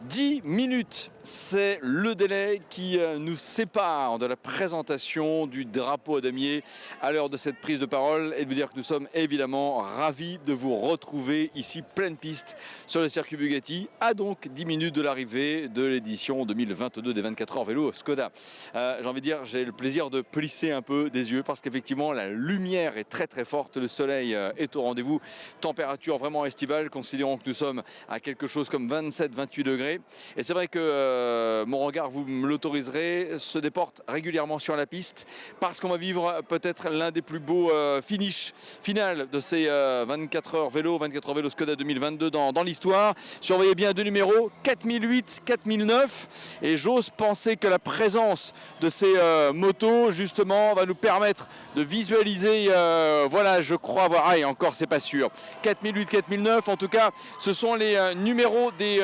10 minutes, c'est le délai qui nous sépare de la présentation du drapeau à damier à l'heure de cette prise de parole et de vous dire que nous sommes évidemment ravis de vous retrouver ici pleine piste sur le circuit Bugatti à donc 10 minutes de l'arrivée de l'édition 2022 des 24 heures vélo Skoda. J'ai envie de dire, j'ai le plaisir de plisser un peu des yeux parce qu'effectivement la lumière est très très forte, le soleil est au rendez-vous, température vraiment estivale, considérons que nous sommes à quelque chose comme 27-28 degrés. Et c'est vrai que mon regard, vous me l'autoriserez, se déporte régulièrement sur la piste parce qu'on va vivre peut-être l'un des plus beaux finales de ces 24 heures vélo Skoda 2022 dans l'histoire. Surveillez bien deux numéros, 4008, 4009. Et j'ose penser que la présence de ces motos, justement, va nous permettre de visualiser, voilà, je crois voir, et encore, c'est pas sûr. 4008, 4009, en tout cas, ce sont les numéros des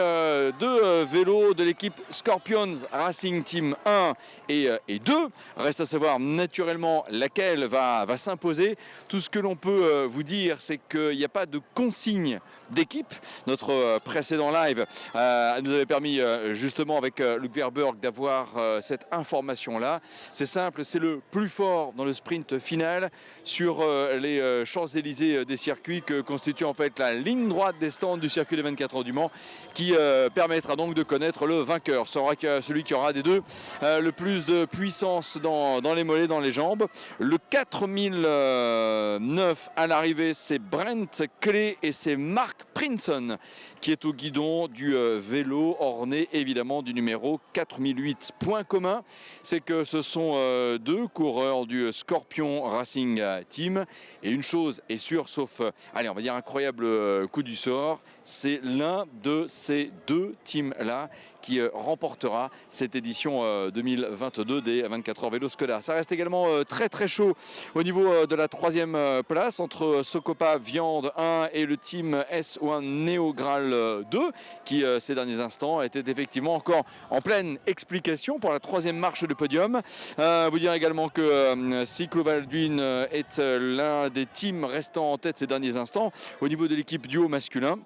deux vélos de l'équipe Scorpions Racing Team 1 et 2. Reste à savoir naturellement laquelle va s'imposer. Tout ce que l'on peut vous dire, c'est qu'il n'y a pas de consigne d'équipe. Notre précédent live nous avait permis justement avec Luc Verburg d'avoir cette information-là. C'est simple, c'est le plus fort dans le sprint final sur les Champs-Élysées des circuits que constitue en fait la ligne droite des stands du circuit des 24 heures du Mans qui permettra donc de connaître le vainqueur. Ce sera celui qui aura des deux le plus de puissance dans les mollets, dans les jambes. Le 4009 à l'arrivée, c'est Brent Clay et c'est Mark Prinson qui est au guidon du vélo orné évidemment du numéro 4008. Point commun, c'est que ce sont deux coureurs du Scorpion Racing Team et une chose est sûre, sauf, allez, on va dire incroyable coup du sort, c'est l'un de ces deux teams-là qui remportera cette édition 2022 des 24 heures vélo Skoda. Ça reste également très très chaud au niveau de la troisième place entre Socopa Viande 1 et le team S1 Neo Graal 2 qui ces derniers instants était effectivement encore en pleine explication pour la troisième marche de podium. Vous dire également que Cyclo Valduin est l'un des teams restant en tête ces derniers instants au niveau de l'équipe duo masculin.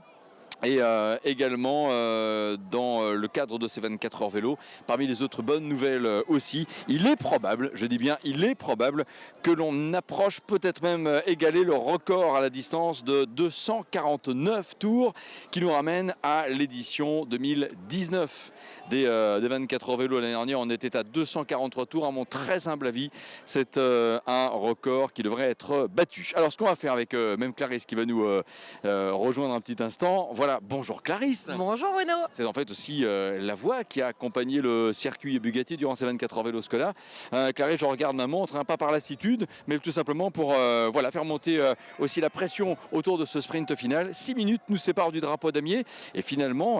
Et également dans le cadre de ces 24 heures vélo, parmi les autres bonnes nouvelles aussi, il est probable, je dis bien il est probable, que l'on approche peut-être même égaler le record à la distance de 249 tours qui nous ramène à l'édition 2019 des 24 heures vélo. L'année dernière on était à 243 tours, à mon très humble avis, c'est un record qui devrait être battu. Alors ce qu'on va faire avec même Clarisse qui va nous rejoindre un petit instant, voilà. Bonjour Clarisse. Bonjour Bruno. C'est en fait aussi la voix qui a accompagné le circuit Bugatti durant ces 24 heures vélo Skoda. Clarisse, je regarde ma montre, pas par lassitude, mais tout simplement pour voilà, faire monter aussi la pression autour de ce sprint final. 6 minutes nous séparent du drapeau damier et finalement,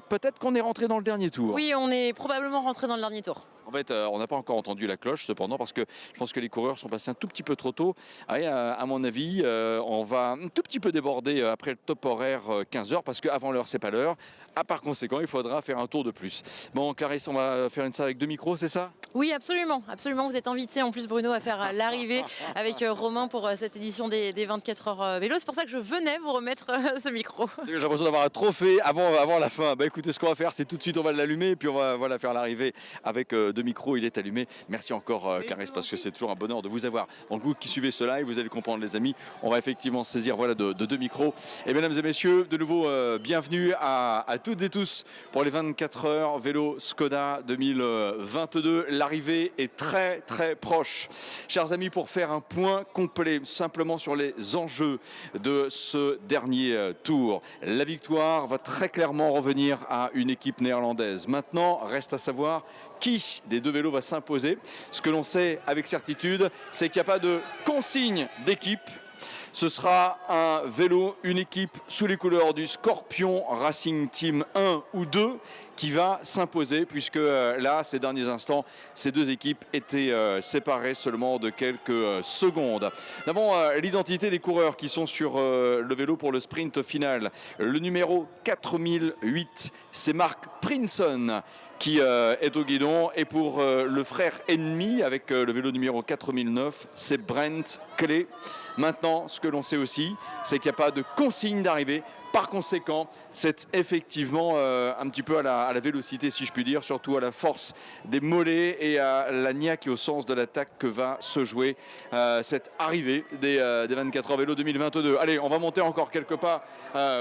peut-être qu'on est rentré dans le dernier tour. Oui, on est probablement rentré dans le dernier tour. En fait, on n'a pas encore entendu la cloche cependant parce que je pense que les coureurs sont passés un tout petit peu trop tôt. À mon avis, on va un tout petit peu déborder après le top horaire 15h parce qu'avant l'heure, c'est pas l'heure. Par conséquent, il faudra faire un tour de plus. Bon, Clarisse, on va faire ça avec deux micros, c'est ça ? Oui, absolument. Absolument. Vous êtes invité en plus, Bruno, à faire l'arrivée avec Romain pour cette édition des 24 heures vélo. C'est pour ça que je venais vous remettre ce micro. J'ai l'impression d'avoir un trophée avant la fin. Écoutez, ce qu'on va faire, c'est tout de suite, on va l'allumer et puis on va voilà, faire l'arrivée avec deux micros. Il est allumé. Merci encore, Clarisse, parce que c'est toujours un bonheur de vous avoir. Donc, vous qui suivez ce live, vous allez comprendre, les amis. On va effectivement se saisir voilà, de deux micros. Et mesdames et messieurs, de nouveau, bienvenue à toutes et tous pour les 24 heures vélo Skoda 2022. L'arrivée est très très proche. Chers amis, pour faire un point complet simplement sur les enjeux de ce dernier tour, la victoire va très clairement revenir à une équipe néerlandaise. Maintenant, reste à savoir qui des deux vélos va s'imposer. Ce que l'on sait avec certitude, c'est qu'il n'y a pas de consigne d'équipe. Ce sera un vélo, une équipe sous les couleurs du Scorpion Racing Team 1 ou 2 qui va s'imposer puisque là, ces derniers instants, ces deux équipes étaient séparées seulement de quelques secondes. Nous avons l'identité des coureurs qui sont sur le vélo pour le sprint final. Le numéro 4008, c'est Mark Prinson qui est au guidon. Et pour le frère ennemi avec le vélo numéro 4009, c'est Brent Clay. Maintenant, ce que l'on sait aussi, c'est qu'il n'y a pas de consigne d'arrivée Par conséquent, c'est effectivement un petit peu à la vélocité, si je puis dire, surtout à la force des mollets et à la niaque et au sens de l'attaque que va se jouer cette arrivée des 24 heures vélo 2022. Allez, on va monter encore quelques pas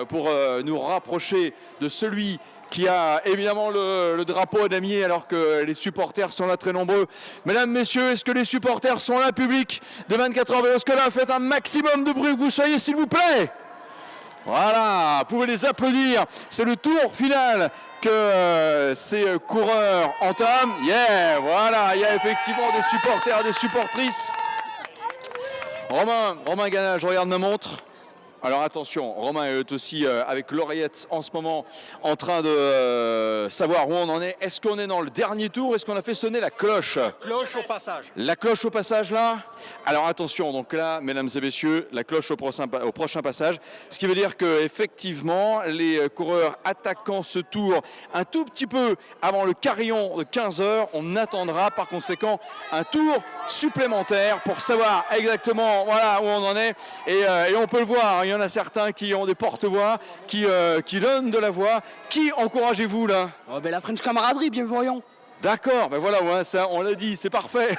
pour nous rapprocher de celui qui a évidemment le drapeau à damier alors que les supporters sont là très nombreux. Mesdames, messieurs, est-ce que les supporters sont là, public de 24 heures vélo Skoda? Faites un maximum de bruit que vous soyez, s'il vous plaît. Voilà, vous pouvez les applaudir. C'est le tour final que ces coureurs entament. Yeah, voilà, il y a effectivement des supporters, des supportrices. Romain Gana, je regarde ma montre. Alors attention, Romain est aussi avec l'oreillette en ce moment en train de savoir où on en est. Est-ce qu'on est dans le dernier tour? Est-ce qu'on a fait sonner la cloche? Cloche au passage. La cloche au passage là? Alors attention, donc là, mesdames et messieurs, la cloche au prochain passage. Ce qui veut dire qu'effectivement, les coureurs attaquant ce tour un tout petit peu avant le carillon de 15 heures, on attendra par conséquent un tour supplémentaire pour savoir exactement voilà, où on en est. Et on peut le voir, il y en a certains qui ont des porte-voix, qui donnent de la voix. Qui encouragez-vous là? La French camaraderie, bien voyons. D'accord, ben voilà, ouais, ça, on l'a dit, c'est parfait.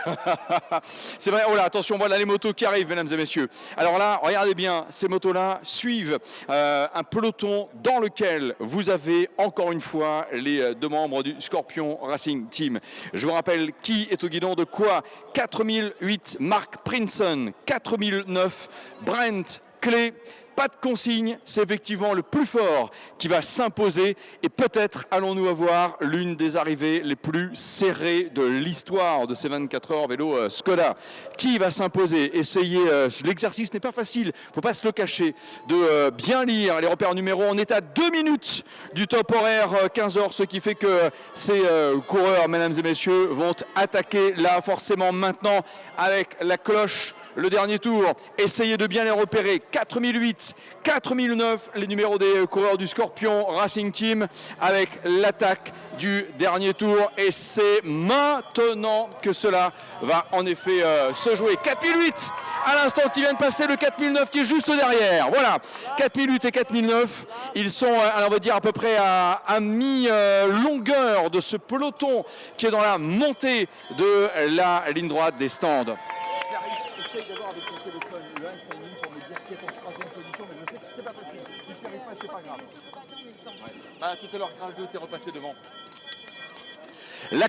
C'est vrai, oh là, attention, voilà les motos qui arrivent, mesdames et messieurs. Alors là, regardez bien, ces motos-là suivent un peloton dans lequel vous avez, encore une fois, les deux membres du Scorpion Racing Team. Je vous rappelle qui est au guidon de quoi. 4008, Mark Prinson. 4009, Brent Clay. Pas de consigne, c'est effectivement le plus fort qui va s'imposer et peut-être allons-nous avoir l'une des arrivées les plus serrées de l'histoire de ces 24 heures vélo Skoda. Qui va s'imposer? Essayez, l'exercice n'est pas facile, il ne faut pas se le cacher, de bien lire les repères numéros. On est à 2 minutes du top horaire 15 heures, ce qui fait que ces coureurs, mesdames et messieurs, vont attaquer là forcément maintenant avec la cloche. Le dernier tour, essayez de bien les repérer. 4008, 4009, les numéros des coureurs du Scorpion Racing Team avec l'attaque du dernier tour. Et c'est maintenant que cela va en effet se jouer. 4008, à l'instant qui vient de passer, le 4009 qui est juste derrière. Voilà, 4008 et 4009, ils sont, on va dire, à peu près à mi-longueur de ce peloton qui est dans la montée de la ligne droite des stands. Essaye d'avoir avec ton téléphone le timing pour me dire qui est en troisième position, mais je sais que c'est pas facile. Si tu n'y arrives pas, c'est pas grave. Ouais. Ah, tout à l'heure, Crash 2 t'es repassé devant. La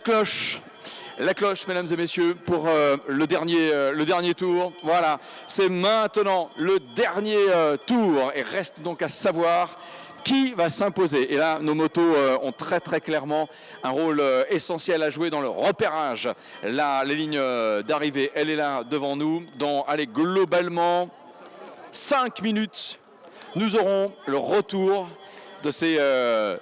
cloche, mesdames et messieurs, pour le dernier tour. Voilà, c'est maintenant le dernier tour. Et reste donc à savoir qui va s'imposer. Et là, nos motos ont très très clairement un rôle essentiel à jouer dans le repérage. Là, les lignes d'arrivée, elle est là devant nous. Dans, allez, globalement, 5 minutes, nous aurons le retour de ces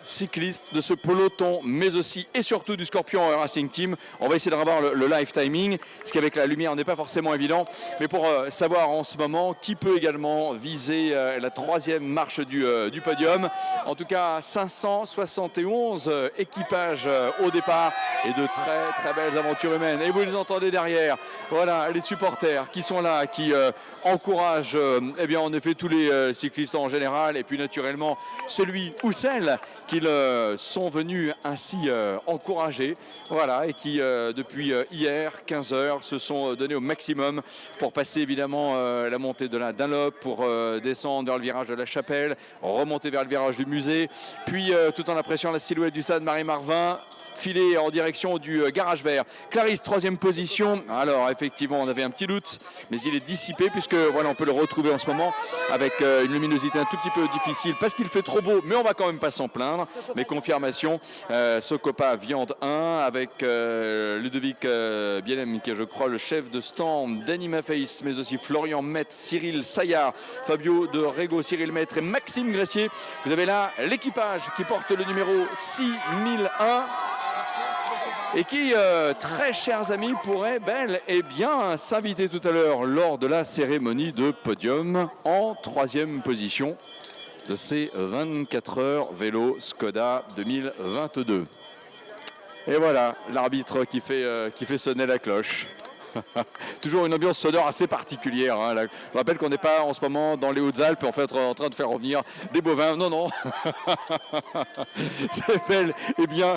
cyclistes, de ce peloton, mais aussi et surtout du Scorpion Racing Team. On va essayer de revoir le live timing, ce qui avec la lumière n'est pas forcément évident, mais pour savoir en ce moment qui peut également viser la troisième marche du podium. En tout cas, 571 équipages au départ et de très très belles aventures humaines. Et vous les entendez derrière, voilà les supporters qui sont là, qui encouragent eh bien, en effet tous les cyclistes en général et puis naturellement celui ou celles qu'ils sont venus ainsi encourager, voilà, et qui depuis hier 15 heures se sont donnés au maximum pour passer évidemment la montée de la Dunlop, pour descendre vers le virage de la Chapelle, remonter vers le virage du musée, puis tout en appréciant la silhouette du stade Marie-Marvin, filer en direction du garage vert. Clarisse, troisième position. Alors effectivement, on avait un petit doute, mais il est dissipé puisque voilà, on peut le retrouver en ce moment avec une luminosité un tout petit peu difficile parce qu'il fait trop beau, mais on va quand même pas s'en plaindre. Mais confirmation, Socopa Viande 1 avec Ludovic Bielem qui est, je crois, le chef de stand d'Anima Face, mais aussi Florian Met, Cyril Saillard, Fabio de Rego, Cyril Maître et Maxime Gressier. Vous avez là l'équipage qui porte le numéro 6001. Et qui, très chers amis, pourrait bel et bien s'inviter tout à l'heure lors de la cérémonie de podium en troisième position de ces 24 heures vélo Skoda 2022. Et voilà l'arbitre qui fait sonner la cloche. Toujours une ambiance sonore assez particulière. Hein. Là, je rappelle qu'on n'est pas en ce moment dans les Hautes-Alpes, en fait, en train de faire revenir des bovins. Non, non. C'est belle. Eh bien.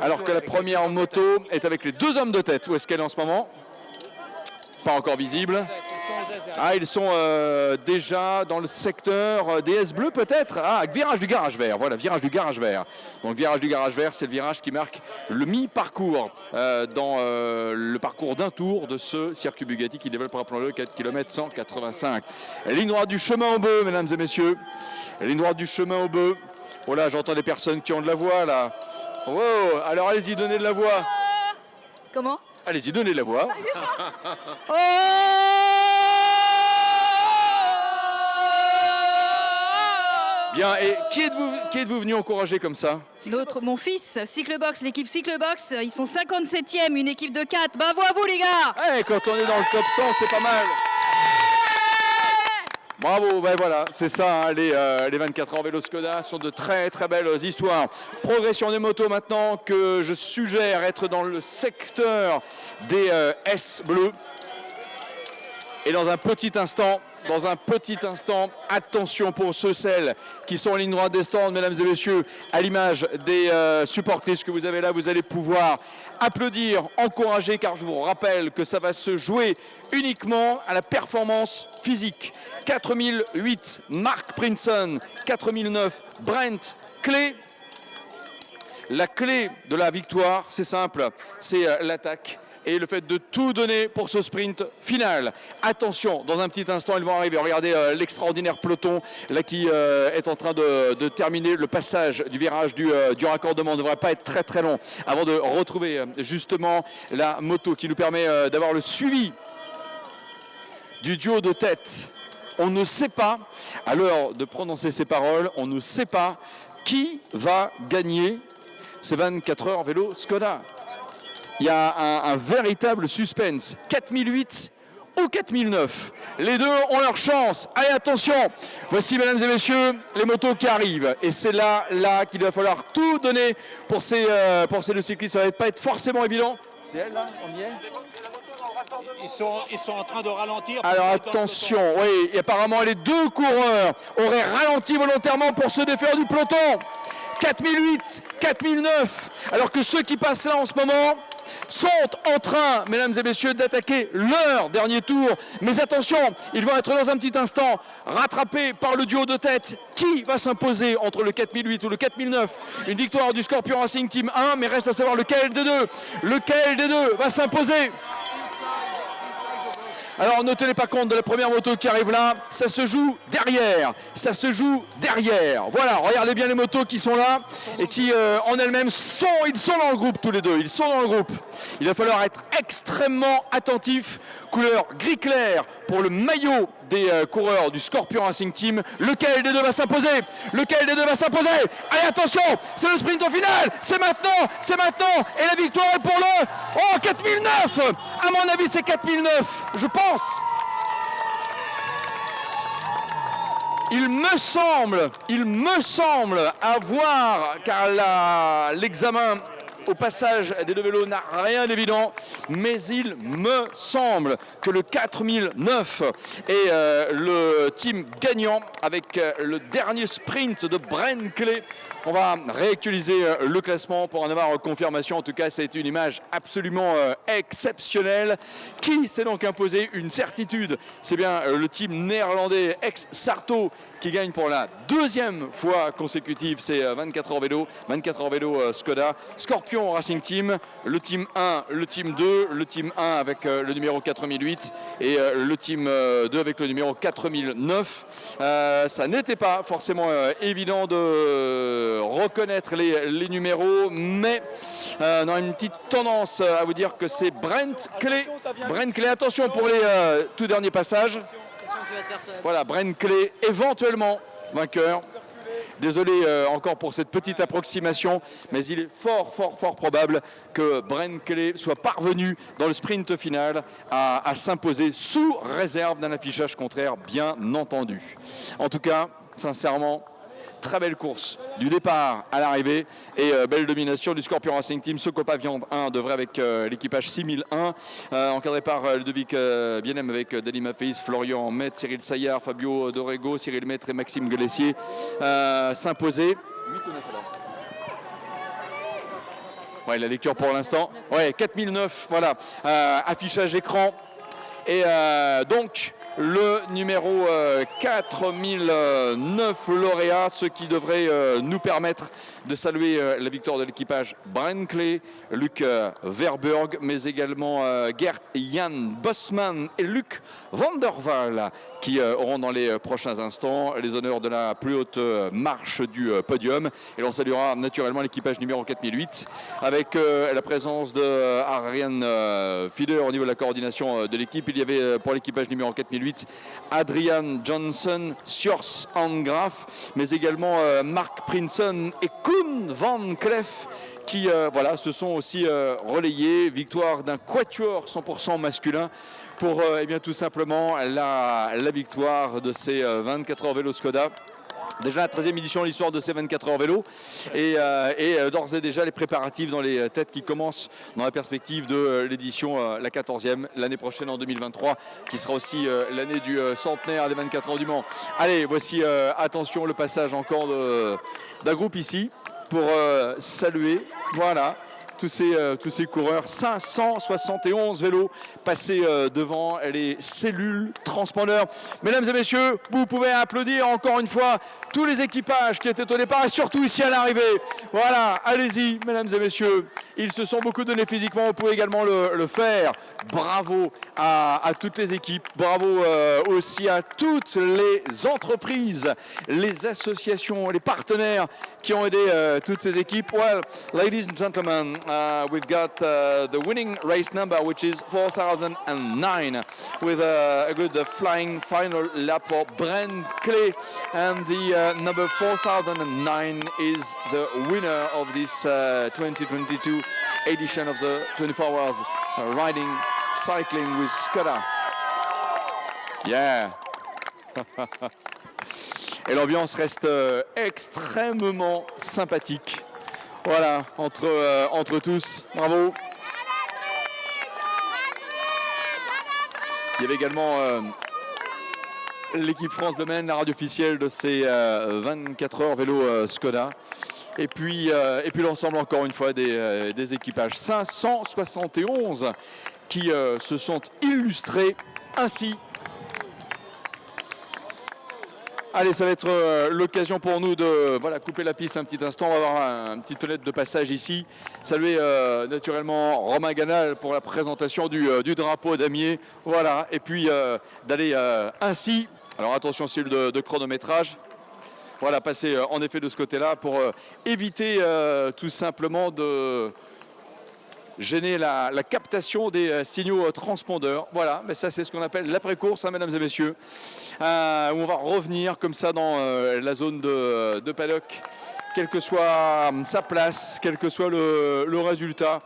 Alors que la première moto est avec les deux hommes de tête. Où est-ce qu'elle est en ce moment? Pas encore visible. Ah, ils sont déjà dans le secteur DS bleu peut-être. Ah, virage du garage vert. Voilà, virage du garage vert. Donc virage du garage vert, c'est le virage qui marque le mi-parcours dans le parcours d'un tour de ce circuit Bugatti qui développe, rappelons-le, 4 km 185. Ligne droite du chemin au bœuf, mesdames et messieurs. Ligne droite du chemin au bœuf. Oh là, j'entends des personnes qui ont de la voix là. Wow, alors allez-y, donnez de la voix. Comment? Allez-y, donnez de la voix. Oh! Bien, et qui êtes-vous venu encourager comme ça? Mon fils, Cyclebox, l'équipe Cyclebox, ils sont 57e, une équipe de 4. Bravo à vous les gars! Eh, quand on est dans le top 100, c'est pas mal. Bravo, ben voilà, c'est ça, hein, les 24 heures vélo Skoda sont de très très belles histoires. Progression des motos maintenant que je suggère être dans le secteur des S bleus. Et dans un petit instant, attention pour celles qui sont en ligne droite des stands, mesdames et messieurs, à l'image des supportrices que vous avez là, vous allez pouvoir applaudir, encourager, car je vous rappelle que ça va se jouer uniquement à la performance physique. 4008, Mark Prinson, 4009, Brent Clay. La clé de la victoire, c'est simple, c'est l'attaque et le fait de tout donner pour ce sprint final. Attention, dans un petit instant, ils vont arriver. Regardez l'extraordinaire peloton là qui est en train de terminer le passage du virage du raccordement. Ne devrait pas être très très long avant de retrouver justement la moto qui nous permet d'avoir le suivi du duo de tête. On ne sait pas, à l'heure de prononcer ces paroles, on ne sait pas qui va gagner ces 24 heures vélo Skoda. Il y a un véritable suspense. 4008 ou 4009. Les deux ont leur chance. Allez, attention. Voici, mesdames et messieurs, les motos qui arrivent. Et c'est là qu'il va falloir tout donner pour ces deux cyclistes. Ça ne va pas être forcément évident. C'est elle, là? On y est? Ils sont en train de ralentir. Alors attention, oui, et apparemment les deux coureurs auraient ralenti volontairement pour se défaire du peloton. 4008, 4009, alors que ceux qui passent là en ce moment sont en train, mesdames et messieurs, d'attaquer leur dernier tour. Mais attention, ils vont être dans un petit instant rattrapés par le duo de tête. Qui va s'imposer entre le 4008 ou le 4009? Une victoire du Scorpion Racing Team 1, mais reste à savoir lequel des deux. Lequel des deux va s'imposer? Alors ne tenez pas compte de la première moto qui arrive là, ça se joue derrière, Voilà, regardez bien les motos qui sont là et qui en elles-mêmes sont dans le groupe tous les deux, ils sont dans le groupe. Il va falloir être extrêmement attentif, couleur gris clair pour le maillot des coureurs du Scorpion Racing Team. Lequel des deux va s'imposer? Allez, attention, c'est le sprint au final, c'est maintenant, et la victoire est pour le 4009. À mon avis, c'est 4009, je pense. Il me semble avoir, car l'examen au passage des deux vélos n'a rien d'évident, mais il me semble que le 4009 est le team gagnant avec le dernier sprint de Brent Clay. On va réactualiser le classement pour en avoir confirmation. En tout cas, ça a été une image absolument exceptionnelle. Qui s'est donc imposé? Une certitude, c'est bien le team néerlandais ex-Sarto qui gagne pour la deuxième fois consécutive. C'est 24 heures vélo Skoda. Scorpion Racing Team, le team 1, le team 2, le team 1 avec le numéro 4008 et le team 2 avec le numéro 4009. Ça n'était pas forcément évident de reconnaître les numéros, mais on a une petite tendance à vous dire que c'est Brent Clay. Attention pour les tout derniers passages. Voilà, Brent Clay éventuellement vainqueur. Désolé encore pour cette petite approximation, mais il est fort probable que Brent Clay soit parvenu dans le sprint final à s'imposer sous réserve d'un affichage contraire, bien entendu. En tout cas, sincèrement, Très belle course du départ à l'arrivée et belle domination du Scorpion Racing Team. Socopa Viande 1 devrait avec l'équipage 6001, encadré par Ludovic Bienem avec Dani Maféis, Florian Maître, Cyril Saillard, Fabio Dorego, Cyril Maître et Maxime Gelessier s'imposer. Ouais, la lecture pour l'instant. Ouais, 4009, voilà. Affichage écran. Et donc, le numéro 4009 lauréat, ce qui devrait nous permettre de saluer la victoire de l'équipage Brenkley, Luc Verburg, mais également Gert Jan Bosman et Luc van der Waal, qui auront dans les prochains instants les honneurs de la plus haute marche du podium. Et l'on saluera naturellement l'équipage numéro 4008 avec la présence de Ariane Fieder au niveau de la coordination de l'équipe. Il y avait pour l'équipage numéro 4008 Adrian Johnson, Sjors Angraf, mais également Mark Prinson et Koen van Cleef qui voilà, se sont aussi relayés. Victoire d'un quatuor 100% masculin pour eh bien, tout simplement la victoire de ces 24 heures vélo Skoda. Déjà la 13e édition de l'histoire de ces 24 heures vélo et d'ores et déjà les préparatifs dans les têtes qui commencent dans la perspective de l'édition, la 14e, l'année prochaine en 2023, qui sera aussi l'année du centenaire des 24 heures du Mans. Allez, voici, attention, le passage encore d'un groupe ici pour saluer, voilà, tous ces coureurs. 571 vélos passés devant les cellules transpondeurs. Mesdames et messieurs, vous pouvez applaudir encore une fois tous les équipages qui étaient au départ et surtout ici à l'arrivée. Voilà, allez-y, mesdames et messieurs. Ils se sont beaucoup donnés physiquement, vous pouvez également le faire. Bravo à toutes les équipes, bravo aussi à toutes les entreprises, les associations, les partenaires qui ont aidé toutes ces équipes. Well, ladies and gentlemen, we've got the winning race number, which is 4009, with a good flying final lap for Brenkley, and the number 4009 is the winner of this 2022 edition of the 24 hours riding cycling with Skoda. Yeah. Et l'ambiance reste extrêmement sympathique. Voilà, entre tous. Bravo. Il y avait également l'équipe France Bleu Maine, la radio officielle de ces 24 heures vélo Skoda. Et puis l'ensemble encore une fois des équipages. 571 qui se sont illustrés ainsi. Allez, ça va être l'occasion pour nous de couper la piste un petit instant. On va avoir une petite fenêtre de passage ici. Saluer naturellement Romain Ganal pour la présentation du drapeau damier. Voilà, et puis d'aller ainsi. Alors attention, cellule de chronométrage. Voilà, passer en effet de ce côté-là pour éviter tout simplement de gêner la captation des signaux transpondeurs. Voilà, mais ça c'est ce qu'on appelle l'après-course, hein, mesdames et messieurs, où on va revenir comme ça dans la zone de paddock, quelle que soit sa place, quel que soit le résultat,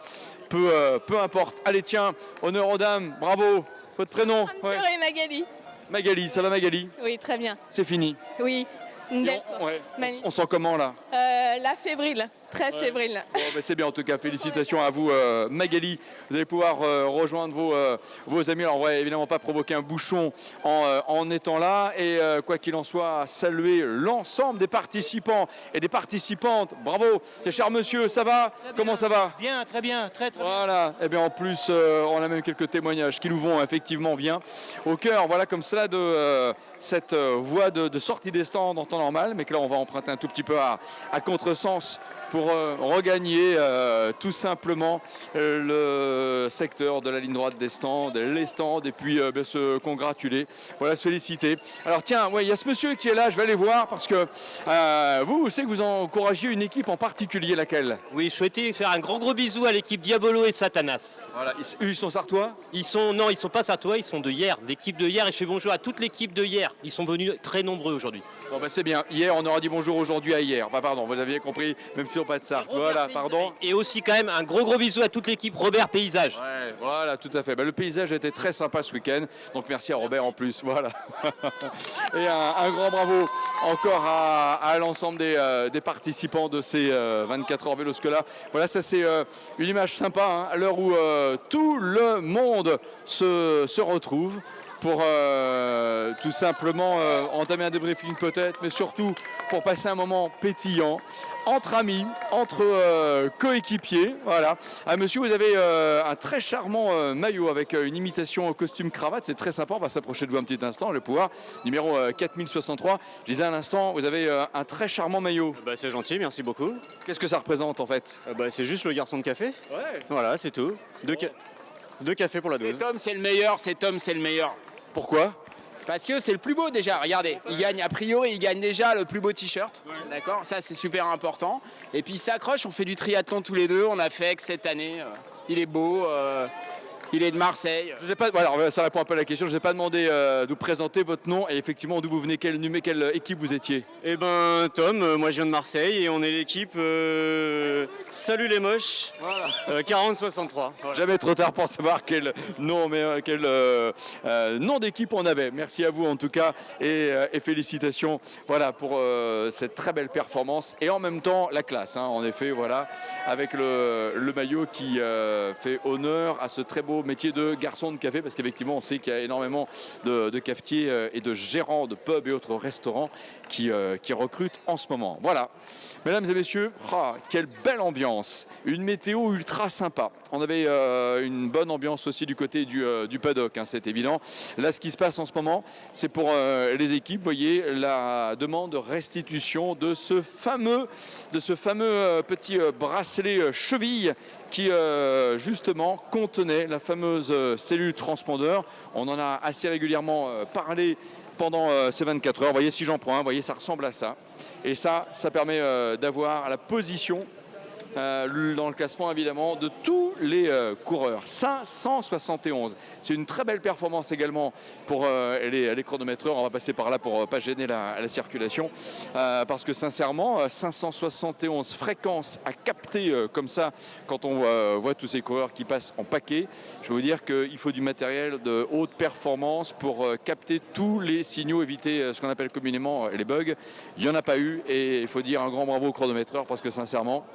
peu importe. Allez, tiens, honneur aux dames, bravo, votre prénom? Ouais. Magali. Magali, ça va Magali? Oui, très bien. C'est fini? Oui, une belle course. On sent comment là? La fébrile, très fébrile. Bon, ben c'est bien en tout cas, félicitations à vous Magali. Vous allez pouvoir rejoindre vos amis. Alors on va évidemment pas provoquer un bouchon en étant là. Et quoi qu'il en soit, saluer l'ensemble des participants et des participantes. Bravo, cher monsieur, ça va? Comment ça va? Bien, très bien, très bien. Voilà, et bien en plus on a même quelques témoignages qui nous vont effectivement bien au cœur. Voilà, comme cela de cette voie de sortie des stands en temps normal, mais que là on va emprunter un tout petit peu à contresens pour regagner tout simplement le secteur de la ligne droite des stands, les stands, et puis se congratuler, voilà, se féliciter. Alors tiens, il y a ce monsieur qui est là, je vais aller voir, parce que vous savez que vous encouragez une équipe en particulier, laquelle? Oui, je souhaitais faire un gros bisou à l'équipe Diabolo et Satanas. Voilà, ils sont sartois? Non, ils sont pas sartois, ils sont de Hier, l'équipe de Hier, et je fais bonjour à toute l'équipe de Hier. Ils sont venus très nombreux aujourd'hui. Bon, c'est bien. Hier, on aura dit bonjour aujourd'hui à Hier. Enfin, pardon, vous aviez compris, même si Attention, pas de Sarthe. Voilà, pardon. Et aussi quand même un gros bisou à toute l'équipe Robert Paysage. Ouais, voilà, tout à fait. Le paysage était très sympa ce week-end, donc merci à Robert en plus. Voilà. Et un grand bravo encore à l'ensemble des participants de ces 24 heures vélo Skoda. Voilà, ça c'est une image sympa, hein, à l'heure où tout le monde se retrouve pour tout simplement entamer un débriefing peut-être, mais surtout pour passer un moment pétillant entre amis, entre coéquipiers. Voilà. Monsieur, vous avez un très charmant maillot avec une imitation costume cravate, c'est très sympa. On va s'approcher de vous un petit instant, le pouvoir numéro 4063. Je disais à l'instant, vous avez un très charmant maillot. C'est gentil, merci beaucoup. Qu'est-ce que ça représente en fait? C'est juste le garçon de café. Ouais. Voilà, c'est tout. Deux cafés pour la dose. Cet homme, c'est le meilleur. Cet homme, c'est le meilleur. Pourquoi? Parce que c'est le plus beau déjà. Regardez, il gagne a priori, il gagne déjà le plus beau t-shirt. Ouais. D'accord, ça c'est super important. Et puis il s'accroche. On fait du triathlon tous les deux. On a fait que cette année. Il est beau. Il est de Marseille. Je sais pas. Voilà, ça répond un peu à la question. Je vous ai pas demandé de vous présenter votre nom et effectivement d'où vous venez, quelle équipe vous étiez. Eh ben Tom, moi je viens de Marseille et on est l'équipe Salut les moches, voilà. 40-63. Voilà. Jamais trop tard pour savoir quel nom d'équipe on avait. Merci à vous en tout cas et félicitations voilà, pour cette très belle performance et en même temps la classe. Hein, en effet, voilà, avec le maillot qui fait honneur à ce très beau métier de garçon de café parce qu'effectivement on sait qu'il y a énormément de cafetiers et de gérants de pubs et autres restaurants qui recrutent en ce moment. Voilà, mesdames et messieurs, quelle belle ambiance, une météo ultra sympa. On avait une bonne ambiance aussi du côté du paddock, hein, c'est évident. Là, ce qui se passe en ce moment, c'est pour les équipes, vous voyez, la demande de restitution de ce fameux petit bracelet cheville qui justement contenait la fameuse cellule transpondeur. On en a assez régulièrement parlé pendant ces 24 heures. Vous voyez, si j'en prends un, vous voyez, ça ressemble à ça. Et ça permet d'avoir la position dans le classement évidemment de tous les coureurs. 571. C'est une très belle performance également pour les chronométreurs. On va passer par là pour ne pas gêner la circulation. Parce que sincèrement, 571 fréquences à capter comme ça quand on voit tous ces coureurs qui passent en paquet. Je veux vous dire qu'il faut du matériel de haute performance pour capter tous les signaux, éviter ce qu'on appelle communément les bugs. Il n'y en a pas eu et il faut dire un grand bravo aux chronométreurs parce que sincèrement,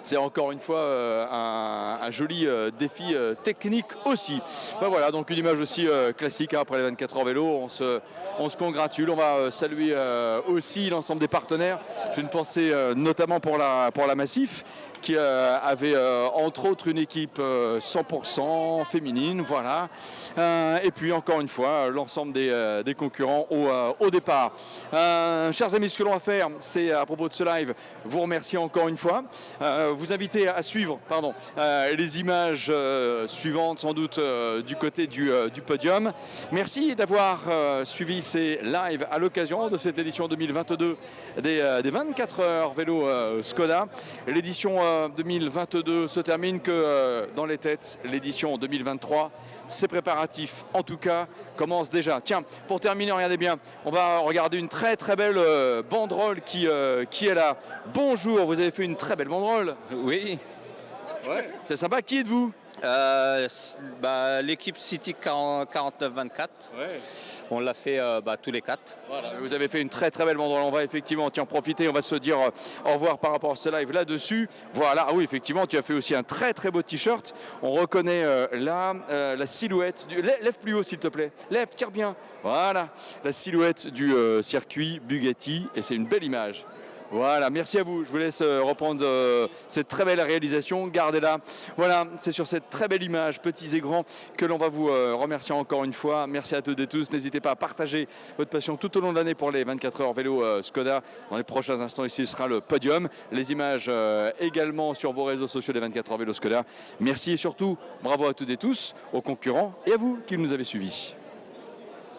c'est encore une fois un joli défi technique aussi. Voilà, donc une image aussi classique hein, après les 24 heures vélo. On se congratule. On va saluer aussi l'ensemble des partenaires. J'ai une pensée notamment pour la Massif qui avait entre autres une équipe 100% féminine, voilà. Et puis encore une fois, l'ensemble des concurrents au départ. Chers amis, ce que l'on va faire, c'est à propos de ce live, vous remercier encore une fois, vous inviter à suivre les images suivantes, sans doute du côté du podium. Merci d'avoir suivi ces lives à l'occasion de cette édition 2022 des 24 heures vélo Skoda. L'édition 2022 se termine que dans les têtes, l'édition 2023, ces préparatifs en tout cas commencent déjà. Tiens, pour terminer, regardez bien, on va regarder une très très belle banderole qui est là. Bonjour, vous avez fait une très belle banderole. Oui. Ouais. C'est sympa, qui êtes-vous? L'équipe City 49-24. Ouais. On l'a fait tous les quatre. Voilà, vous avez fait une très très belle banderole. On va effectivement en profiter. On va se dire au revoir par rapport à ce live là-dessus. Voilà, oui, effectivement, tu as fait aussi un très très beau t-shirt. On reconnaît là la silhouette. Lève plus haut, s'il te plaît. Lève, tire bien. Voilà, la silhouette du circuit Bugatti. Et c'est une belle image. Voilà, merci à vous. Je vous laisse reprendre cette très belle réalisation. Gardez-la. Voilà, c'est sur cette très belle image, petits et grands, que l'on va vous remercier encore une fois. Merci à toutes et tous. N'hésitez pas à partager votre passion tout au long de l'année pour les 24 heures vélo Skoda. Dans les prochains instants, ici, ce sera le podium. Les images également sur vos réseaux sociaux des 24 heures vélo Skoda. Merci et surtout, bravo à toutes et tous, aux concurrents et à vous qui nous avez suivis.